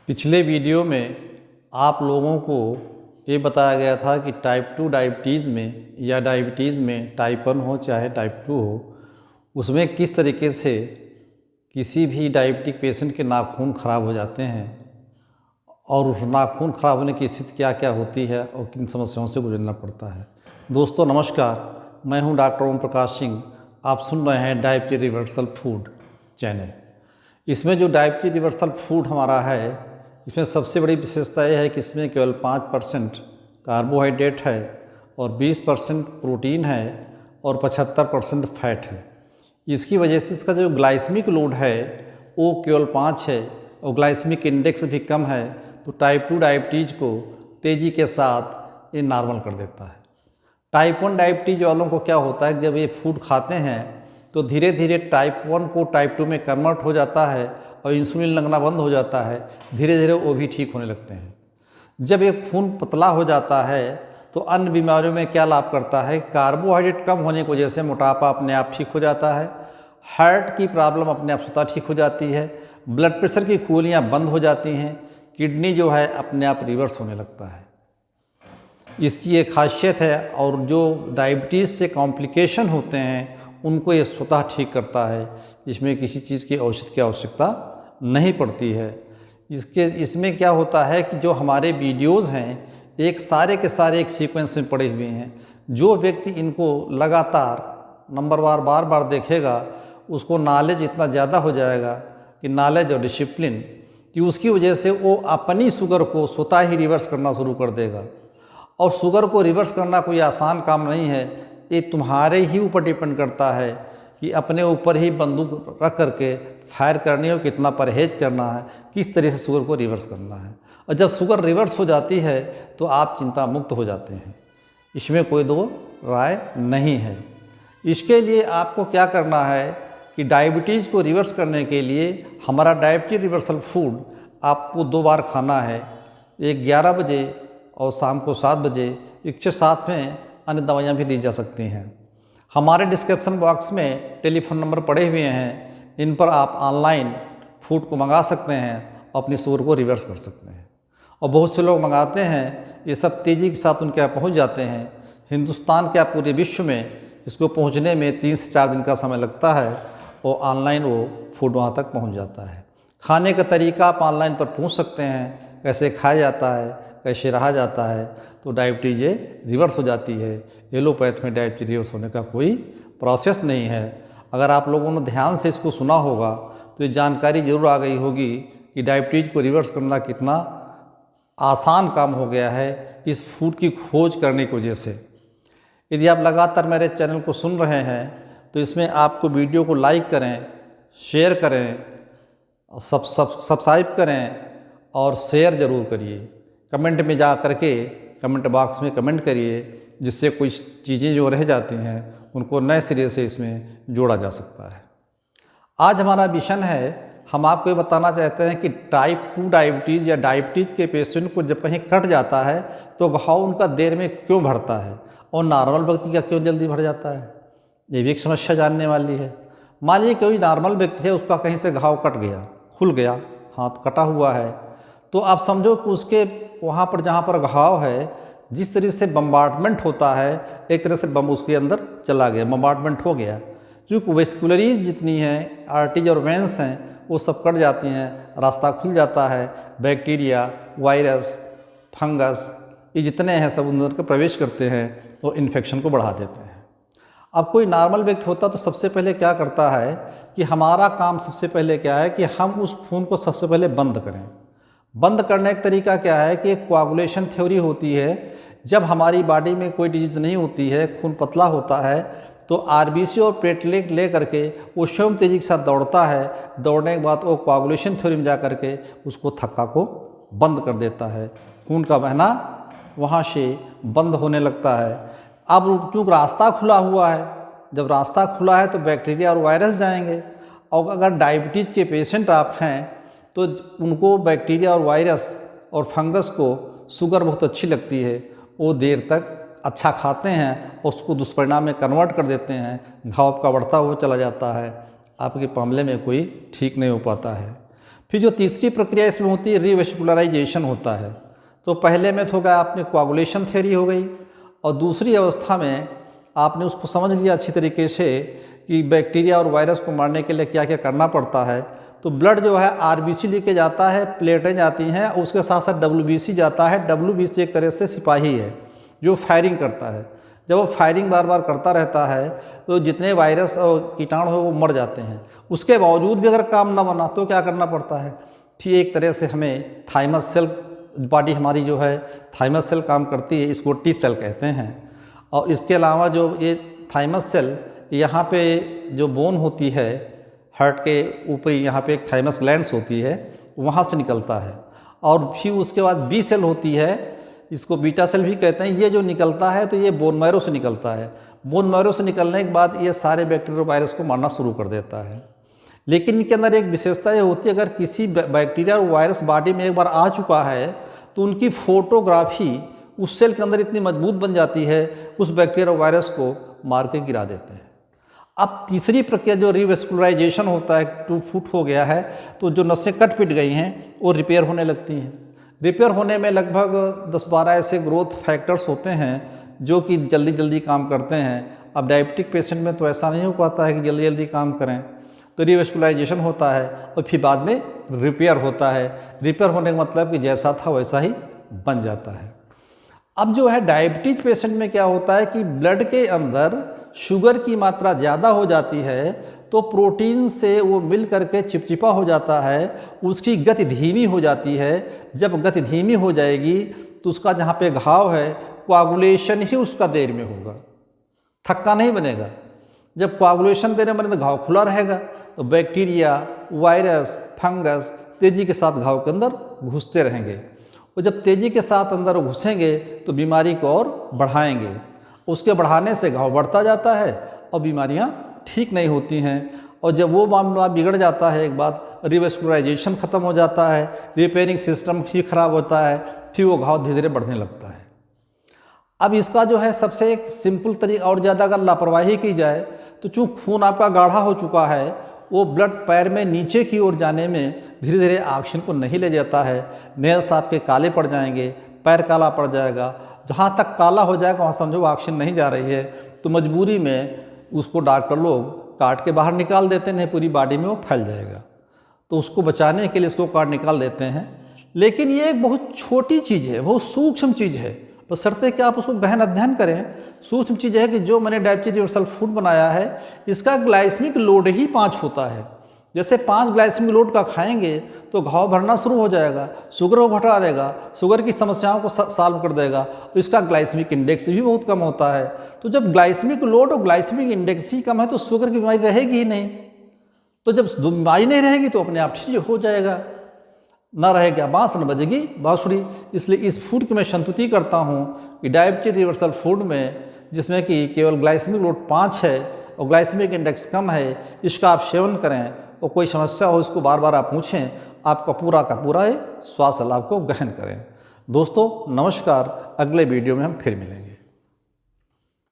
पिछले वीडियो में आप लोगों को ये बताया गया था कि टाइप 2 डायबिटीज़ में या डायबिटीज़ में टाइप 1 हो चाहे टाइप 2 हो, उसमें किस तरीके से किसी भी डायबिटिक पेशेंट के नाखून ख़राब हो जाते हैं और उस नाखून ख़राब होने की स्थिति क्या क्या होती है और किन समस्याओं से गुजरना पड़ता है। दोस्तों नमस्कार, मैं हूं डॉक्टर ओम प्रकाश सिंह। आप सुन रहे हैं डायबिटीज रिवर्सल फूड चैनल। इसमें जो डायबिटीज रिवर्सल फूड हमारा है, इसमें सबसे बड़ी विशेषता यह है कि इसमें केवल 5% कार्बोहाइड्रेट है और 20% प्रोटीन है और 75% फैट है। इसकी वजह से इसका जो ग्लाइसेमिक लोड है वो केवल 5 है और ग्लाइसेमिक इंडेक्स भी कम है, तो टाइप 2 डायबिटीज़ को तेज़ी के साथ ये नॉर्मल कर देता है। टाइप 1 डायबिटीज़ वालों को क्या होता है, जब ये फूड खाते हैं तो धीरे धीरे टाइप 1 को टाइप 2 में कन्वर्ट हो जाता है और इंसुलिन लगना बंद हो जाता है। धीरे धीरे वो भी ठीक होने लगते हैं। जब ये खून पतला हो जाता है तो अन्य बीमारियों में क्या लाभ करता है, कार्बोहाइड्रेट कम होने की वजह से मोटापा अपने आप ठीक हो जाता है, हार्ट की प्रॉब्लम अपने आप स्वतः ठीक हो जाती है, ब्लड प्रेशर की गोलियाँ बंद हो जाती हैं, किडनी जो है अपने आप रिवर्स होने लगता है। इसकी एक खासियत है और जो डायबिटीज़ से कॉम्प्लिकेशन होते हैं उनको ये स्वतः ठीक करता है। इसमें किसी चीज़ की औषधि की आवश्यकता नहीं पड़ती है। इसमें क्या होता है कि जो हमारे वीडियोज़ हैं एक सारे के सारे एक सीक्वेंस में पड़े हुए हैं। जो व्यक्ति इनको लगातार नंबरवार बार बार देखेगा उसको नॉलेज इतना ज़्यादा हो जाएगा कि नॉलेज और डिसिप्लिन कि उसकी वजह से वो अपनी शुगर को स्वतः ही रिवर्स करना शुरू कर देगा। और शुगर को रिवर्स करना कोई आसान काम नहीं है। ये तुम्हारे ही ऊपर डिपेंड करता है कि अपने ऊपर ही बंदूक रख करके फायर करनी हो, कितना परहेज करना है, किस तरह से शुगर को रिवर्स करना है। और जब शुगर रिवर्स हो जाती है तो आप चिंता मुक्त हो जाते हैं। इसमें कोई दो राय नहीं है। इसके लिए आपको क्या करना है कि डायबिटीज़ को रिवर्स करने के लिए हमारा डायबिटीज रिवर्सल फूड आपको 2 बार खाना है, एक 11 बजे और शाम को 7 बजे। इसके साथ में अन्य दवाइयाँ भी दी जा सकती हैं। हमारे डिस्क्रिप्शन बॉक्स में टेलीफोन नंबर पड़े हुए हैं, इन पर आप ऑनलाइन फूड को मंगा सकते हैं, अपनी शुगर को रिवर्स कर सकते हैं। और बहुत से लोग मंगाते हैं, ये सब तेज़ी के साथ उनके यहाँ पहुँच जाते हैं। हिंदुस्तान के पूरे विश्व में इसको पहुँचने में 3 से 4 दिन का समय लगता है और ऑनलाइन वो फूड वहाँ तक पहुँच जाता है। खाने का तरीका आप ऑनलाइन पर पूछ सकते हैं, कैसे खाया जाता है, कैसे रहा जाता है, तो डायबिटीज़ ये रिवर्स हो जाती है। एलोपैथ में डायबिटीज रिवर्स होने का कोई प्रोसेस नहीं है। अगर आप लोगों ने ध्यान से इसको सुना होगा तो ये जानकारी ज़रूर आ गई होगी कि डायबिटीज़ को रिवर्स करना कितना आसान काम हो गया है इस फूड की खोज करने की वजह से। यदि आप लगातार मेरे चैनल को सुन रहे हैं तो इसमें आपको वीडियो को लाइक करें, शेयर करें, सब्सक्राइब करें और शेयर ज़रूर करिए। कमेंट में जा करके कमेंट बॉक्स में कमेंट करिए, जिससे कुछ चीज़ें जो रह जाती हैं उनको नए सिरे से इसमें जोड़ा जा सकता है। आज हमारा मिशन है, हम आपको ये बताना चाहते हैं कि टाइप 2 डायबिटीज़ या डायबिटीज़ के पेशेंट को जब कहीं कट जाता है तो घाव उनका देर में क्यों भरता है और नॉर्मल व्यक्ति का क्यों जल्दी भर जाता है। ये भी एक समस्या जानने वाली है। मान लीजिए कोई नॉर्मल व्यक्ति है, उसका कहीं से घाव कट गया, खुल गया, हाथ कटा हुआ है, तो आप समझो कि उसके वहाँ पर जहाँ पर घाव है, जिस तरह से बम्बार्डमेंट होता है, एक तरह से बम उसके अंदर चला गया, बम्बार्डमेंट हो गया। क्योंकि वेस्कुलरीज जितनी हैं, आर्टरीज और वेंस हैं, वो सब कट जाती हैं, रास्ता खुल जाता है। बैक्टीरिया, वायरस, फंगस, ये जितने हैं सब अंदर के प्रवेश करते हैं और इन्फेक्शन को बढ़ा देते हैं। अब कोई नॉर्मल व्यक्ति होता तो सबसे पहले क्या करता है कि हमारा काम सबसे पहले क्या है कि हम उस खून को सबसे पहले बंद करें। बंद करने का तरीका क्या है कि एक कोआगुलेशन थ्योरी होती है। जब हमारी बॉडी में कोई डिजीज नहीं होती है, खून पतला होता है, तो आरबीसी और प्लेटलेट ले करके वो स्वयं तेज़ी के साथ दौड़ता है। दौड़ने के बाद वो कोआगुलेशन थ्योरी में जा करके उसको थक्का को बंद कर देता है। खून का बहना वहाँ से बंद होने लगता है। अब क्योंकि रास्ता खुला हुआ है, जब रास्ता खुला है तो बैक्टीरिया और वायरस जाएंगे। और अगर डायबिटीज़ के पेशेंट आप हैं तो उनको बैक्टीरिया और वायरस और फंगस को शुगर बहुत अच्छी लगती है, वो देर तक अच्छा खाते हैं और उसको दुष्परिणाम में कन्वर्ट कर देते हैं। घाव का बढ़ता हुआ चला जाता है, आपके मामले में कोई ठीक नहीं हो पाता है। फिर जो तीसरी प्रक्रिया इसमें होती है रीवेस्कुलराइजेशन होता है। तो पहले में तो हो गया आपने कोआगुलेशन थ्योरी हो गई, और दूसरी अवस्था में आपने उसको समझ लिया अच्छी तरीके से कि बैक्टीरिया और वायरस को मारने के लिए क्या क्या करना पड़ता है। तो ब्लड जो है आरबीसी लेके जाता है, प्लेटें जाती हैं, और उसके साथ साथ डब्ल्यूबीसी जाता है। डब्ल्यूबीसी एक तरह से सिपाही है जो फायरिंग करता है। जब वो फायरिंग बार बार करता रहता है तो जितने वायरस और कीटाणु हैं वो मर जाते हैं। उसके बावजूद भी अगर काम ना बना तो क्या करना पड़ता है, फिर एक तरह से हमें थाइमस सेल, बॉडी हमारी जो है थाइमस सेल काम करती है, इसको टी सेल कहते हैं। और इसके अलावा जो ये थाइमस सेल यहाँ पे जो बोन होती है हार्ट के ऊपर, यहाँ पे एक थाइमस ग्लैंड्स होती है, वहाँ से निकलता है। और फिर उसके बाद बी सेल होती है, इसको बीटा सेल भी कहते हैं। ये जो निकलता है तो ये बोन मैरो से निकलता है। बोन मैरो से निकलने के बाद ये सारे बैक्टीरिया वायरस को मारना शुरू कर देता है। लेकिन इनके अंदर एक विशेषता ये होती है, अगर किसी बैक्टीरिया और वायरस बॉडी में एक बार आ चुका है तो उनकी फोटोग्राफी उस सेल के अंदर इतनी मजबूत बन जाती है, उस बैक्टीरिया और वायरस को मार के गिरा देते हैं। अब तीसरी प्रक्रिया जो रीवेस्कुलराइजेशन होता है, टूट फूट हो गया है तो जो नसें कट पिट गई हैं वो रिपेयर होने लगती हैं। रिपेयर होने में लगभग 10-12 ऐसे ग्रोथ फैक्टर्स होते हैं जो कि जल्दी जल्दी काम करते हैं। अब डायबिटिक पेशेंट में तो ऐसा नहीं हो पाता है कि जल्दी जल्दी काम करें, तो रीवेस्कुलराइजेशन होता है और फिर बाद में रिपेयर होता है। रिपेयर होने का मतलब कि जैसा था वैसा ही बन जाता है। अब जो है डायबिटीज पेशेंट में क्या होता है कि ब्लड के अंदर शुगर की मात्रा ज़्यादा हो जाती है तो प्रोटीन से वो मिल करके चिपचिपा हो जाता है, उसकी गति धीमी हो जाती है। जब गति धीमी हो जाएगी तो उसका जहाँ पे घाव है कोआगुलेशन ही उसका देर में होगा, थक्का नहीं बनेगा। जब कोआगुलेशन देर में बने तो घाव खुला रहेगा, तो बैक्टीरिया, वायरस, फंगस तेज़ी के साथ घाव के अंदर घुसते रहेंगे, और जब तेज़ी के साथ अंदर घुसेंगे तो बीमारी को और बढ़ाएंगे। उसके बढ़ाने से घाव बढ़ता जाता है और बीमारियां ठीक नहीं होती हैं। और जब वो मामला बिगड़ जाता है, एक बार रिवेस्कुलराइजेशन ख़त्म हो जाता है, रिपेयरिंग सिस्टम ही खराब होता है, फिर वो घाव धीरे धीरे बढ़ने लगता है। अब इसका जो है सबसे एक सिंपल तरीका, और ज़्यादा अगर लापरवाही की जाए तो चूँकि खून आपका गाढ़ा हो चुका है, वो ब्लड पैर में नीचे की ओर जाने में धीरे धीरे ऑक्सीजन को नहीं ले जाता है। नेल्स आपके काले पड़ जाएंगे, पैर काला पड़ जाएगा। जहाँ तक काला हो जाएगा वहाँ समझो ऑक्सीजन नहीं जा रही है, तो मजबूरी में उसको डॉक्टर लोग काट के बाहर निकाल देते हैं, पूरी बॉडी में वो फैल जाएगा। तो उसको बचाने के लिए इसको काट निकाल देते हैं। लेकिन ये एक बहुत छोटी चीज़ है, बहुत सूक्ष्म चीज़ है, बशर्ते कि आप उसको गहन अध्ययन करें। सूक्ष्म चीज़ है कि जो मैंने डायबिटीज रिवर्सल फूड बनाया है, इसका ग्लाइसेमिक लोड ही 5 होता है। जैसे 5 ग्लाइसेमिक लोड का खाएंगे तो घाव भरना शुरू हो जाएगा, शुगर को घटा देगा, शुगर की समस्याओं को सॉल्व कर देगा। तो इसका ग्लाइसेमिक इंडेक्स भी बहुत कम होता है। तो जब ग्लाइसेमिक लोड और ग्लाइसेमिक इंडेक्स ही कम है तो शुगर की बीमारी रहेगी ही नहीं। तो जब बीमारी नहीं रहेगी तो अपने आप ठीक हो जाएगा, ना रहेगा बाँस न बजेगी बाँसुरी। इसलिए इस फूड की मैं संतुति करता हूँ कि डायबिटीज रिवर्सल फूड में, जिसमें कि केवल ग्लाइसेमिक लोड 5 है और ग्लाइसेमिक इंडेक्स कम है, इसका आप सेवन करें। और कोई समस्या हो इसको बार बार आप पूछें, आपका पूरा का पूरा स्वास्थ्य लाभ को गहन करें। दोस्तों नमस्कार, अगले वीडियो में हम फिर मिलेंगे।